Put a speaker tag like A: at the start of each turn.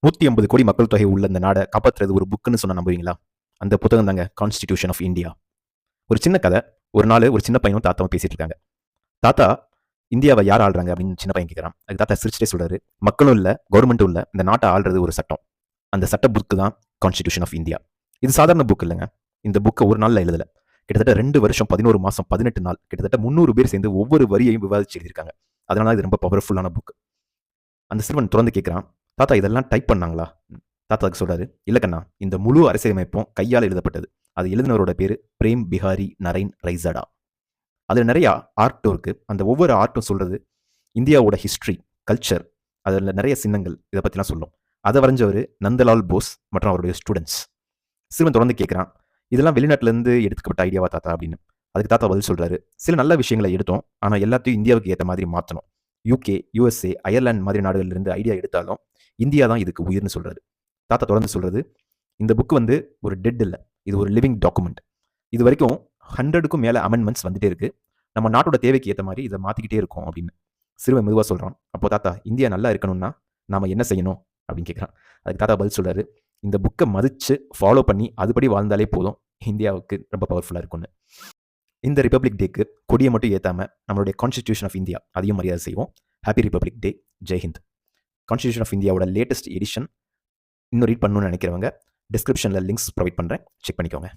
A: 150 கோடி மக்கள் தொகை உள்ள இந்த நாடை காப்பாற்றுறது ஒரு புக்குன்னு சொன்ன நம்புவீங்களா? அந்த புத்தகம் தாங்க கான்ஸ்டிடியூஷன் ஆஃப் இந்தியா. ஒரு சின்ன கதை. ஒரு நாள் ஒரு சின்ன பையனும் தாத்தாவும் பேசிட்டு இருக்காங்க. தாத்தா, இந்தியாவை யார் ஆள்றாங்க அப்படின்னு சின்ன பையன் கேட்கறான். அதுக்கு தாத்தா சிரிச்சிட்டே சொல்றாரு, மக்களும் இல்ல, கவர்மெண்ட்டும் இல்ல, இந்த நாட்டை ஆள்றது ஒரு சட்டம். அந்த சட்ட புக்கு தான் கான்ஸ்டிடியூஷன் ஆஃப் இந்தியா. இது சாதாரண புக் இல்லைங்க. இந்த புக்கை ஒரு நாள்ல எழுதல. கிட்டத்தட்ட 2 வருஷம் 11 மாசம் 18 நாள் கிட்டத்தட்ட 300 பேர் சேர்ந்து ஒவ்வொரு வரியையும் விவாதிச்சு எழுதியிருக்காங்க. அதனால இது ரொம்ப பவர்ஃபுல்லான புக். அந்த சிறுவன் தொடர்ந்து கேட்கிறான், தாத்தா இதெல்லாம் டைப் பண்ணாங்களா? தாத்தா அதுக்கு சொல்றாரு, இல்ல கண்ணா, இந்த முழு அரசியலமைப்பும் கையால் எழுதப்பட்டது. அது எழுதினவரோட பேரு பிரேம் பிஹாரி நரைன் ரைசடா. அதுல நிறைய ஆர்ட்டும் இருக்கு. அந்த ஒவ்வொரு ஆர்ட்டும் சொல்றது இந்தியாவோட ஹிஸ்டரி, கல்ச்சர், அதில் நிறைய சின்னங்கள் இதை பற்றிலாம் சொல்லும். அதை வரைஞ்சவர் நந்தலால் போஸ் மற்றும் அவருடைய ஸ்டூடெண்ட்ஸ். சிறுவன் தொடர்ந்து கேட்குறான், இதெல்லாம் வெளிநாட்டிலேருந்து எடுத்துக்கப்பட்ட ஐடியாவா தாத்தா அப்படின்னு. அதுக்கு தாத்தா பதில் சொல்றாரு, சில நல்ல விஷயங்களை எடுத்தோம், ஆனால் எல்லாத்தையும் இந்தியாவுக்கு ஏற்ற மாதிரி மாற்றணும். யூகே, யூஎஸ்ஏ, அயர்லாந்து மாதிரி நாடுகளிலிருந்து ஐடியா எடுத்தாலும் இந்தியா தான் இதுக்கு உயிர்னு சொல்றாரு. தாத்தா தொடர்ந்து சொல்றது, இந்த புக் வந்து ஒரு டெட் இல்லை, இது ஒரு லிவிங் டாக்குமெண்ட். இது வரைக்கும் 100க்கும் மேலே அமெண்ட்மெண்ட்ஸ் வந்துட்டே இருக்கு. நம்ம நாட்டோட தேவைக்கு ஏற்ற மாதிரி இதை மாற்றிக்கிட்டே இருக்கோம் அப்படின்னு சிறுவன் மெதுவாக சொல்கிறான். அப்போ தாத்தா, இந்தியா நல்லா இருக்கணும்னா நாம என்ன செய்யணும் அப்படின்னு கேட்குறான். அதுக்கு தாத்தா பதில் சொல்றாரு, இந்த புக்கை மதித்து ஃபாலோ பண்ணி அதுபடி வாழ்ந்தாலே போதும், இந்தியாவுக்கு ரொம்ப பவர்ஃபுல்லாக இருக்கும்னு. இந்த ரிப்பப்ளிக் டேக்கு கொடியை மட்டும் ஏற்றாம நம்மளுடைய கான்ஸ்டிடியூஷன் ஆஃப் இந்தியா அதையும் மரியாதை செய்வோம். Happy republic day. Jai Hind. Constitution of இந்தியாவோட லேட்டஸ்ட் எடிஷன் இன்னும் ரீட் பண்ணணும்னு நினைக்கிறவங்க டிஸ்கிரிப்ஷனில் லிங்க்ஸ் ப்ரொவைட் பண்ணுறேன், செக் பண்ணிக்கோங்க.